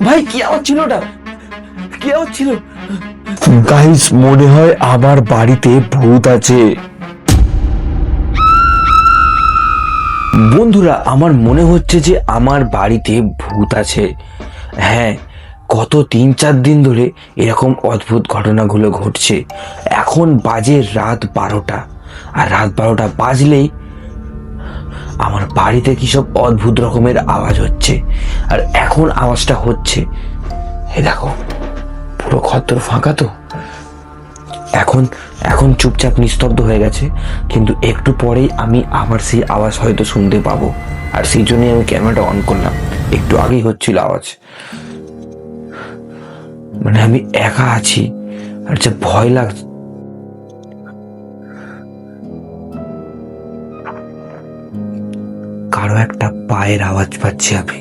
ভাই কি আওয়াজ ছিল ওটা? কি আওয়াজ ছিল? গাইস, মনে হয় আমার বাড়িতে ভূত আছে। বন্ধুরা, আমার মনে হচ্ছে যে আমার বাড়িতে ভূত আছে। হ্যাঁ, গত 3-4 দিন ধরে এরকম অদ্ভুত ঘটনাগুলো ঘটছে। এখন বাজে রাত 12টা, আর রাত 12টা বাজলেই আমার বাড়িতে কি সব অদ্ভুত রকমের আওয়াজ হচ্ছে। আর এখন আওয়াজটা হচ্ছে, এই দেখো, পুরো খদ্দর ফাঁকা তো। এখন এখন চুপচাপ নিস্তব্ধ হয়ে গেছে, কিন্তু একটু পরেই আমি আবার সেই আওয়াজ হয়তো শুনতে পাবো। আর সেই জন্যই আমি ক্যামেরাটা অন করলাম। একটু আগেই হচ্ছিল আওয়াজ। মানে আমি একা আছি, আর যে ভয় লাগছে। কারো একটা পায়ের আওয়াজ পাচ্ছি আমি।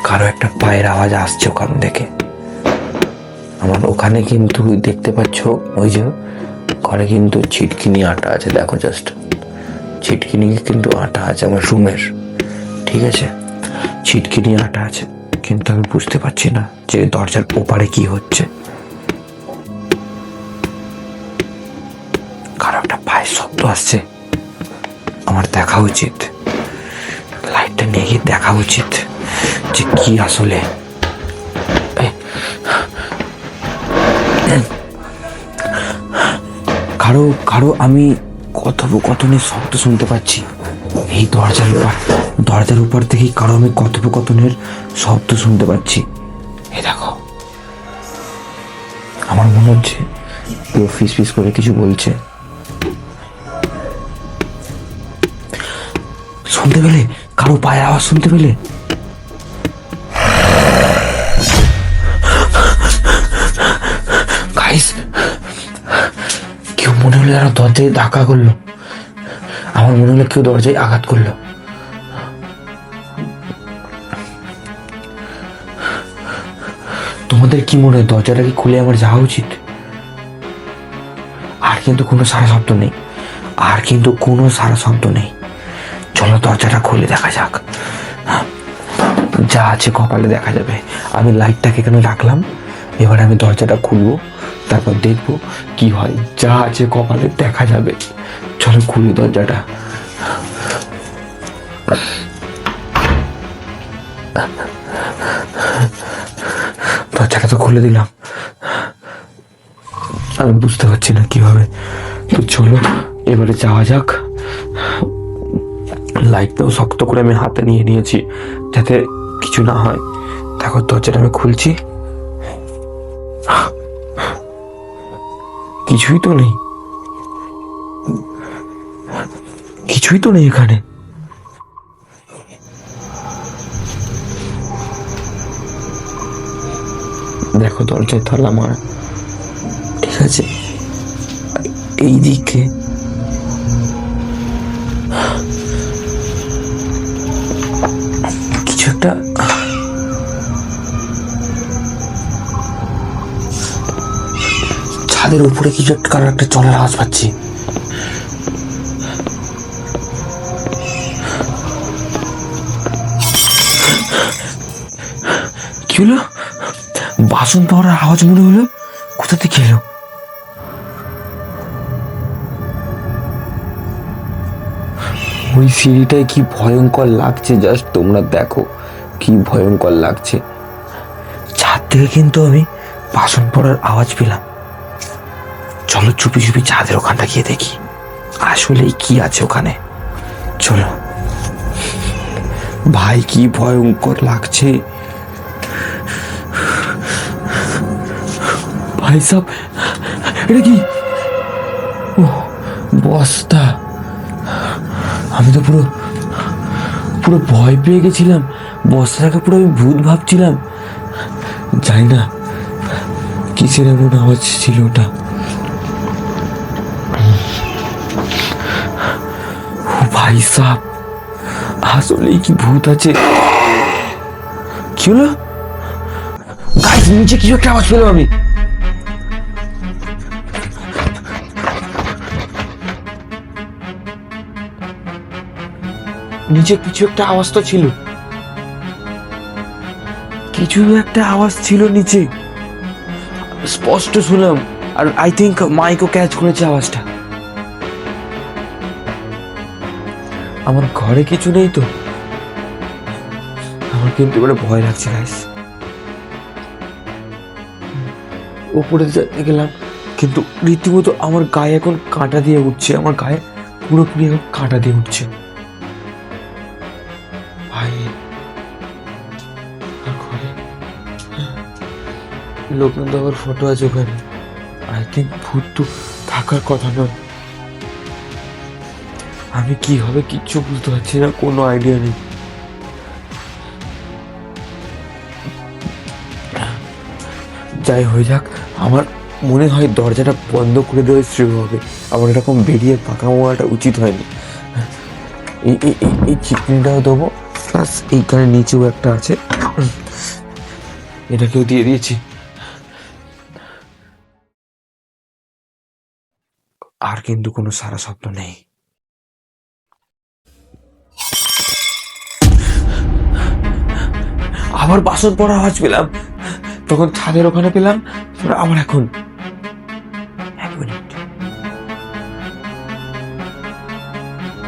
কারো একটা পায়ের আওয়াজ আসছে ওখান থেকে। আমার ওখানে কিন্তু দেখতে পাচ্ছ, ওই যে ঘরে কিন্তু ছিটকিনি আটা আছে, দেখো জাস্ট। ছিটকিনি কিন্তু আটা আছে আমার রুমের, ঠিক আছে? ছিটকিনি আটা আছে, কিন্তু আমি বুঝতে পারছি না যে দরজার ওপারে কি হচ্ছে। কারো একটা পায়ের শব্দ আসছে। আমার দেখা উচিত, লাইটটা নিয়ে গিয়ে দেখা উচিত যে কি আসলে। কারো কারো আমি কথোপকথনের শব্দ শুনতে পাচ্ছি। এই দরজার উপর থেকেই কারো আমি কথোপকথনের শব্দ শুনতে পাচ্ছি। এই দেখো, আমার মনে হচ্ছে কেউ ফিস ফিস করে কিছু বলছে। শুনতে পেলে? কারো পায়ের আওয়াজ শুনতে পেলে? গাইস, কেউ মনে হলো যেন দরজায় ধাক্কা করলো। আমার মনে হলো কেউ দরজায় আঘাত করলো। তোমাদের কি মনে হয় দরজাটা কি খুলে আমার যাওয়া উচিত? আর কিন্তু কোনো সারা শব্দ নেই, আর কিন্তু কোনো সারা শব্দ নেই। চলো দরজাটা খুলে দেখা যাক, যা আছে কপালে দেখা যাবে। আমি লাইটটাকে এখানে রাখলাম, এবার আমি দরজাটা খুলবো, তারপর দেখবো কি হয়। যা আছে কপালে দেখা যাবে। চলো খুলি দরজাটা। দরজাটা তো খুলে দিলাম, আমি বুঝতে পারছি না কিভাবে। তো চলো এবারে যাওয়া যাক। লাইটটাও শক্ত করে আমি হাতে নিয়ে নিয়েছি যাতে কিছু না হয়। দেখো দরজাটা আমি খুলছি, কিছুই তো নেই, কিছুই তো নেই এখানে। দেখো দরজায় তালা মারা, ঠিক আছে? এই দিকে কিছু একটা, ছাদের উপরে কিছু একটা কারো একটা চলার আওয়াজ পাচ্ছি। কি হলো? বাসন ধোয়ার আওয়াজ মনে হলো। কোথা থেকে এলো? ওই সিঁড়িটায় কি ভয়ঙ্কর লাগছে, জাস্ট তোমরা দেখো কি ভয়ঙ্কর লাগছে। ছাদ থেকে কিন্তু আমি বাসন পড়ার আওয়াজ পেলাম। চলো চুপি চুপি ছাদের ওখানটা গিয়ে দেখি আসলেই কি আছে ওখানে। চলো ভাই, কি ভয়ঙ্কর লাগছে ভাই সাব। এটা কি? ও বস্তা। আমি তো পুরো পুরো ভয় পেয়ে গেছিলাম। বস্তাটাকে পুরো আমি ভূত ভাবছিলাম। জানি না কিসের এমন আওয়াজ ছিল ওটা। ও ভাই সাব, আসলেই কি ভূত আছে? কি হলো? গাইস, নিচে কিছু একটা আওয়াজ পেলাম আমি। নিচে কিছু একটা আওয়াজ তো ছিল, কি কিছু একটা আওয়াজ ছিল নিচে, স্পষ্ট শুনলাম। আর আই থিঙ্ক মাইকও ক্যাচ করেছে আওয়াজটা। আমার ঘরে কিছু নেই তো? আমার কিন্তু এবারে ভয় লাগছে গাইস। উপরে যেতে গেলাম, কিন্তু রীতিমতো আমার গায়ে এখন কাঁটা দিয়ে উঠছে। আমার গায়ে পুরোপুরি এখন কাঁটা দিয়ে উঠছে ভাই। আর ঘরে লোকনাথ বাবার ফটো আছে ওখানে। আই থিঙ্ক ভূত তো থাকার কথা নয়। আমি কি হবে কিচ্ছু বুঝতে পারছি না, কোনো আইডিয়া নেই। যাই হয়ে যাক, আমার মনে হয় দরজাটা বন্ধ করে দেওয়া শ্রেয় হবে। আমার এরকম বেরিয়ে পাকা মারাটা উচিত হয়নি। এই চিকনিটাও দেবো, প্লাস এইখানে নিচেও একটা আছে, এটাকেও দিয়ে দিয়েছি। আর কিন্তু কোনো সারা শব্দ নেই। আবার বাসন পড়া আওয়াজ পেলাম, তখন ছাদের ওখানে পেলাম, আবার এখন। এক মিনিট,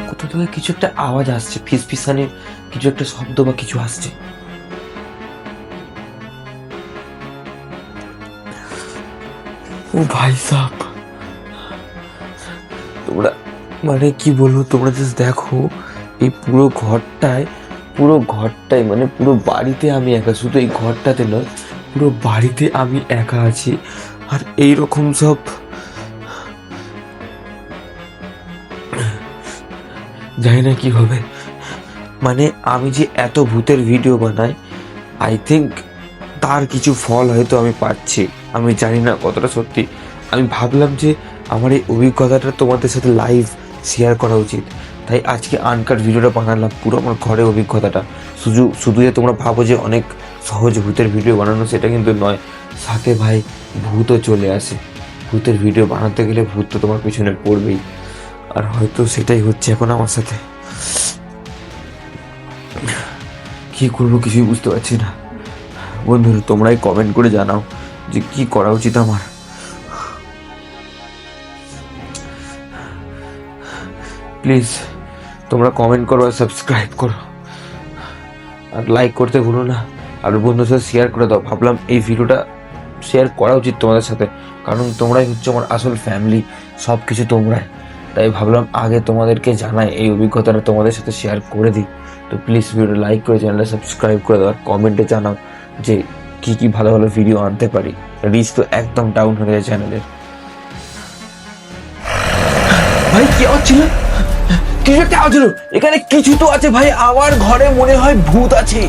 কোথা থেকে কিছু একটা আওয়াজ আসছে, ফিসফিসানির কিছু একটা শব্দ বা কিছু আসছে। ও ভাই সাহ, তোমরা মানে কি বলবো, তোমরা জাস্ট দেখো এই পুরো ঘরটায় মানে পুরো বাড়িতে আমি একা। শুধু এই ঘরটাতে নয়, পুরো বাড়িতে আমি একা আছি। আর এইরকম সব জানি না কি হবে। মানে আমি যে এত ভূতের ভিডিও বানাই, আই থিঙ্ক তার কিছু ফল হয়তো আমি পাচ্ছি। আমি জানি না কতটা সত্যি। আমি ভাবলাম যে আমার এই অভিজ্ঞতাটা তোমাদের সাথে লাইভ শেয়ার করা উচিত, তাই আজকে আনকাট ভিডিওটা বানালাম, পুরো আমার ঘরের অভিজ্ঞতাটা। শুধু যে তোমরা ভাবো যে অনেক সহজ ভূতের ভিডিও বানানো, সেটা কিন্তু নয়। সাথে ভাই ভূতও চলে আসে। ভূতের ভিডিও বানাতে গেলে ভূত তো তোমার পিছনে পড়বেই। আর হয়তো সেটাই হচ্ছে এখন আমার সাথে। কি করবো কিছুই বুঝতে পারছি না। বন্ধুরা, তোমরাই কমেন্ট করে জানাও যে কি করা উচিত আমার। প্লিজ তোমরা কমেন্ট করো আর সাবস্ক্রাইব করো আর লাইক করতে ভুলো না। আর বন্ধুদের সাথে শেয়ার করে দাও। ভাবলাম এই ভিডিওটা শেয়ার করা উচিত তোমাদের সাথে, কারণ তোমরাই হচ্ছে আমার আসল ফ্যামিলি, সব কিছু তোমরাই। তাই ভাবলাম আগে তোমাদেরকে জানাই, এই অভিজ্ঞতাটা তোমাদের সাথে শেয়ার করে দিই। তো প্লিজ ভিডিওটা লাইক করে চ্যানেলটা সাবস্ক্রাইব করে দাও আর কমেন্টে জানাও যে কি কি ভালো ভালো ভিডিও আনতে পারি। রিচ তো একদম ডাউন হয়ে গেছে চ্যানেলের। ভাই কি আওয়াজ ছিল? কিছু একটা আওয়াজ হলো, এখানে কিছু তো আছে ভাই। আমার ঘরে মনে হয় ভূত আছে।